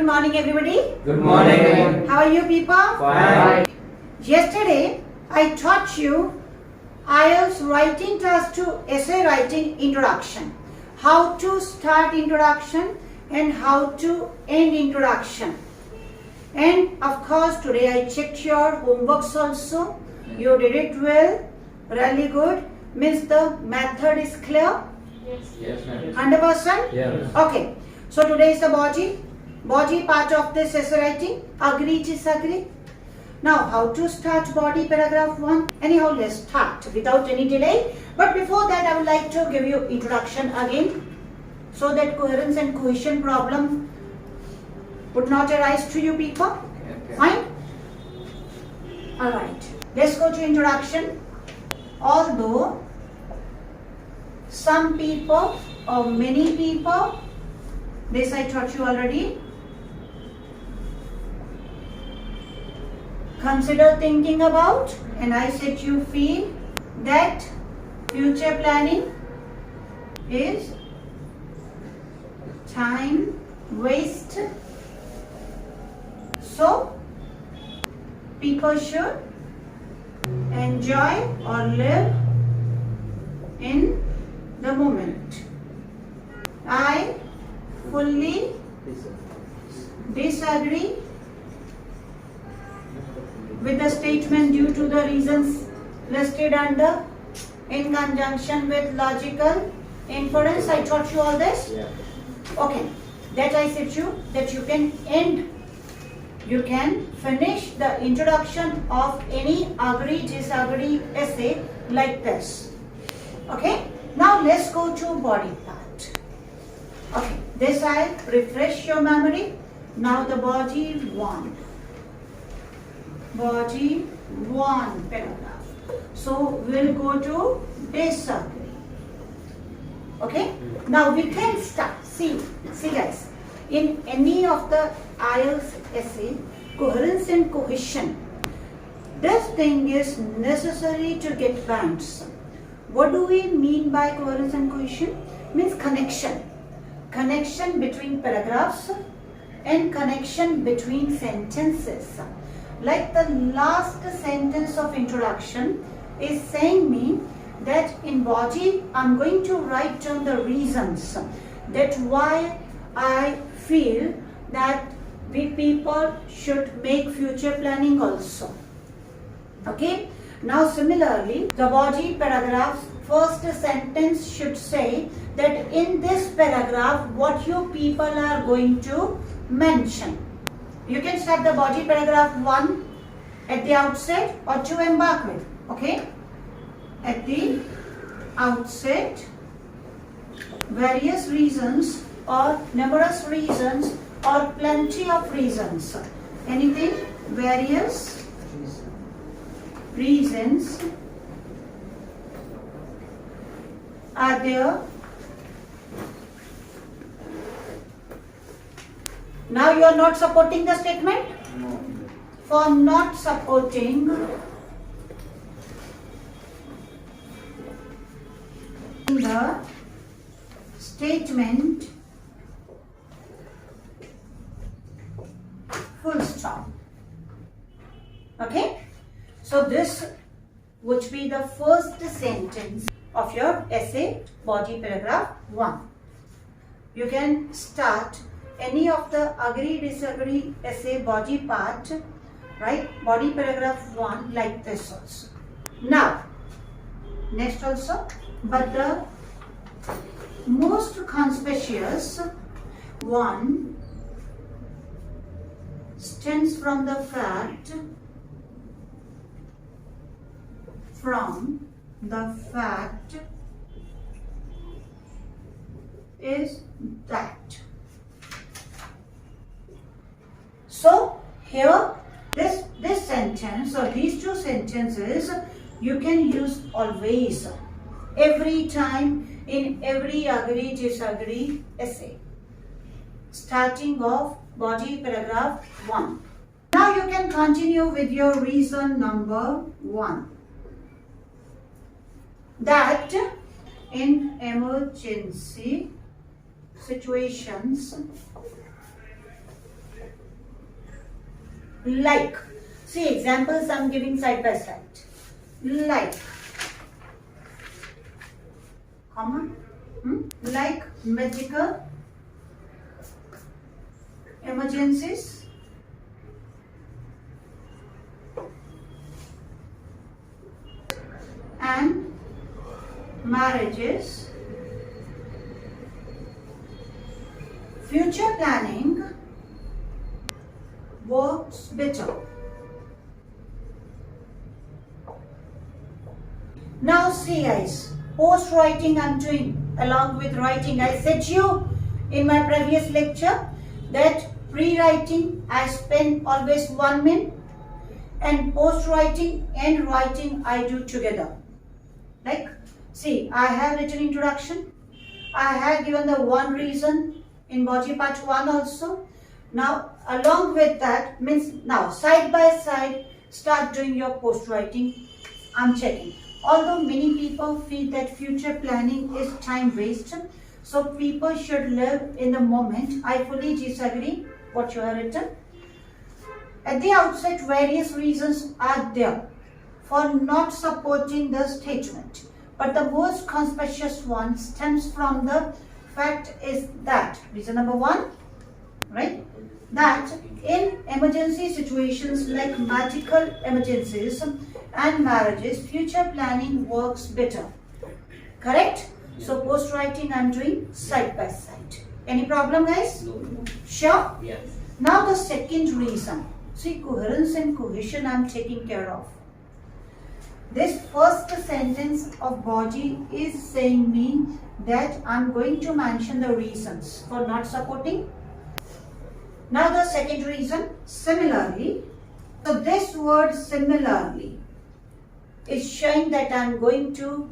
good morning everybody. Good morning. How are you people? Fine. Yesterday I taught you IELTS writing class 2 essay writing introduction. How to start introduction and how to end introduction. And of course today I checked your homeworks also. You did it well. Really good. Means the method is clear? Yes, ma'am. 100%? Yes. Okay. So today is the body part of this essay writing. Agree, disagree. Now how to start body paragraph 1? Anyhow, let's start without any delay. But before that I would like to give you introduction again, so that coherence and cohesion problem would not arise to you people. Okay. Fine? Alright. Let's go to introduction. Although some people or many people, this I taught you already, consider thinking about, and I said you feel that future planning is time waste. So people should enjoy or live in the moment. I fully disagree with the statement due to the reasons listed under, in conjunction with logical inference. I taught you all this. Yeah. Okay, that I said you that you can end, you can finish the introduction of any agree disagree essay like this. Okay, now let's go to body part. Okay, this I refresh your memory. Now the body 1. Body 1 paragraph. So we'll go to disagree. Okay, now we can start. See guys, in any of the IELTS essay, coherence and cohesion, this thing is necessary to get points. What do we mean by coherence and cohesion? Means connection between paragraphs and connection between sentences. Like the last sentence of introduction is saying me that in body I'm going to write down the reasons that why I feel that we people should make future planning also. Okay, now similarly the body paragraph's first sentence should say that in this paragraph what you people are going to mention. You can start the body paragraph 1 at the outset or to embark with. Okay, at the outset, various reasons or numerous reasons or plenty of reasons. Anything? Various reasons are there. Now you are not supporting the statement? No. For not supporting the statement, full stop. Okay, so this would be the first sentence of your essay body paragraph 1. You can start any of the agree disagree essay body part, right, body paragraph 1 like this also. Now next also, but the most conspicuous one stems from the fact is that. So here this sentence or these two sentences you can use always, every time, in every agree disagree essay, starting off body paragraph 1. Now you can continue with your reason number 1. That in emergency situations Like. See, examples I'm giving side by side. Like. Comma. Like medical emergencies, and marriages. Future planning works better. Now see guys, post writing I'm doing along with writing. I said you in my previous lecture that pre-writing I spend always 1 minute and post writing and writing I do together. Like, see, I have written introduction. I have given the one reason in body part 1 also. Now, along with that, means now side by side, start doing your post writing. I'm checking. Although many people feel that future planning is time waste, so people should live in the moment. I fully disagree what you have written. At the outset, various reasons are there for not supporting the statement, but the most conspicuous one stems from the fact is that, reason number 1, right, that in emergency situations like medical emergencies and marriages, future planning works better. Correct? So post writing I'm doing side by side. Any problem guys? No. Sure? Yes. Now the second reason. See, coherence and cohesion I'm taking care of. This first sentence of body is saying me that I'm going to mention the reasons for not supporting. Now the second reason, similarly. So this word similarly is showing that I'm going to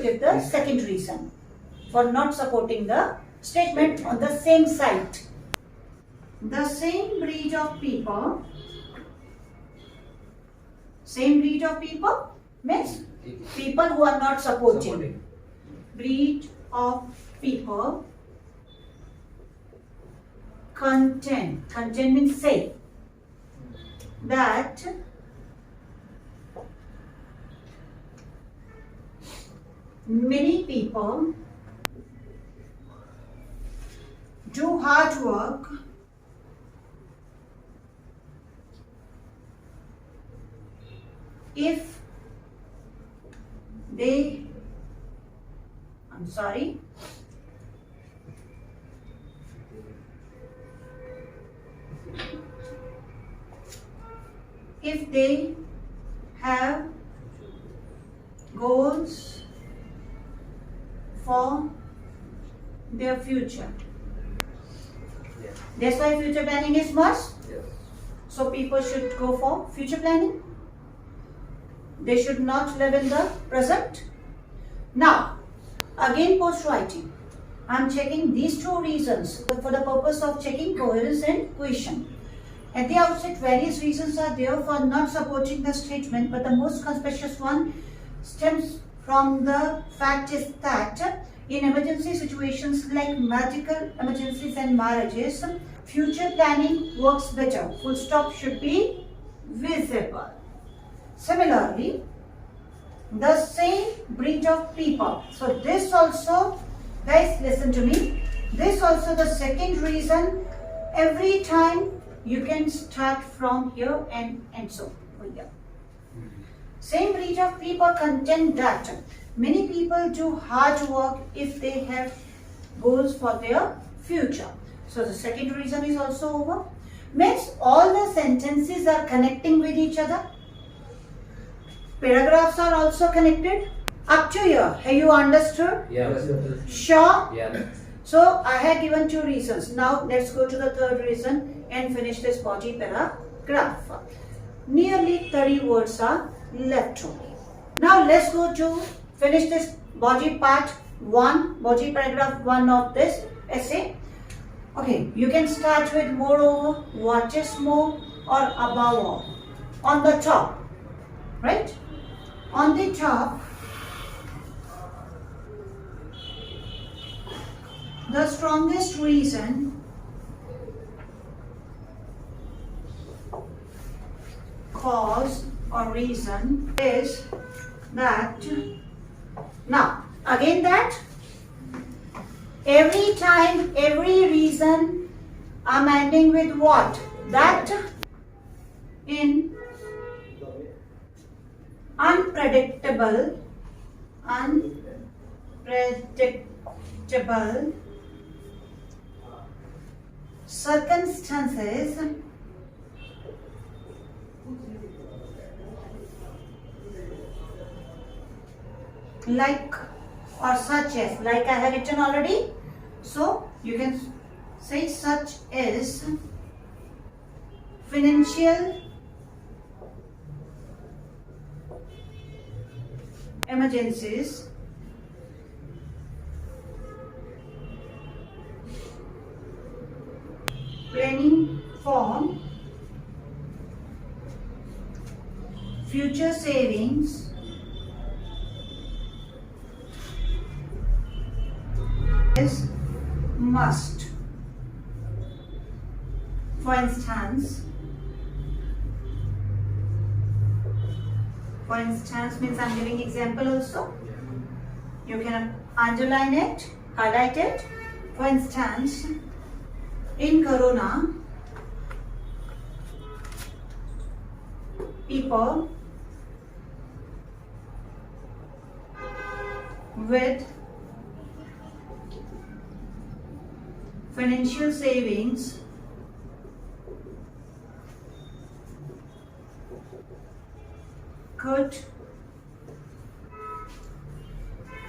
give the second reason for not supporting the statement on the same side. The same breed of people means people who are not supporting. Breed of people content means say that many people do hard work if they, if they have goals for their future. Yes. That's why future planning is must. Yes. So people should go for future planning. They should not live in the present. Now, again post writing. I'm checking these two reasons for the purpose of checking coherence and cohesion. At the outset, various reasons are there for not supporting the statement, but the most conspicuous one stems from the fact is that in emergency situations like medical emergencies and marriages, future planning works better. Full stop should be visible. Similarly, the same breed of people. So this also, guys, listen to me. This also the second reason. Every time you can start from here and so here. Same breed of people content that many people do hard work if they have goals for their future. So the second reason is also over. Means all the sentences are connecting with each other. Paragraphs are also connected. Up to here, have you understood? Yes. Sure? Yes. So I have given two reasons. Now let's go to the third reason and finish this body paragraph. Nearly 30 words are left only. Now let's go to finish this body part 1, body paragraph 1 of this essay. Okay, you can start with moreover, what is more, or above all. On the top, right? On the top, the strongest reason cause or reason is that. Now, again that. Every time, every reason, I'm ending with what? That in unpredictable circumstances like or such as, like I have written already, so you can say such as financial emergencies, planning for future savings, is must. For instance means I'm giving example also. You can underline it, highlight it. For instance, in Corona, people with financial savings could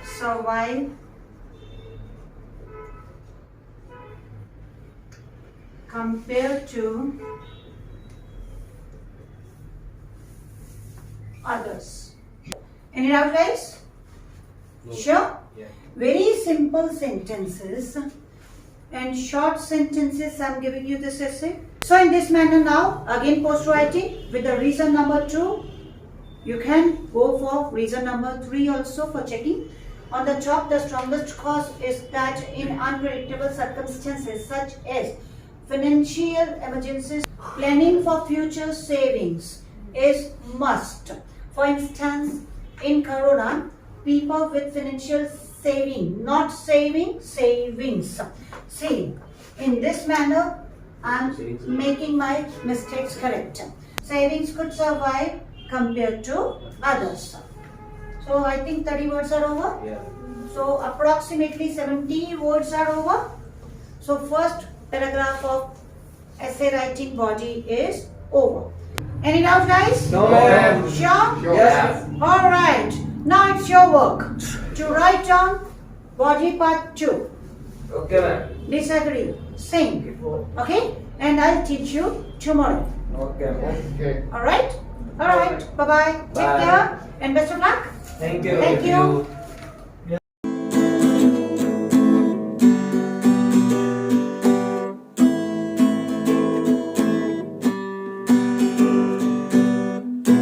survive compared to others. Any doubt, guys? No. Sure? Yeah. Very simple sentences and short sentences. I'm giving you this essay. So in this manner now, again post writing with the reason number 2. You can go for reason number 3 also for checking. On the top, the strongest cause is that in unpredictable circumstances such as financial emergencies, planning for future savings is must. For instance, in Corona, people with financial saving, not saving, savings. See, in this manner, I'm making my mistakes correct. Savings could survive compared to others. So I think 30 words are over. Yeah. So approximately 70 words are over. So first paragraph of essay writing body is over. Any doubt, guys? No, ma'am. Sure? Yes. All right. Now it's your work to write down body part 2. Okay, ma'am. Disagree. Sing. Okay? And I'll teach you tomorrow. Okay, ma'am. Okay. All right? All right. Bye-bye. Take Bye. care and best of luck. Thank you. Thank you.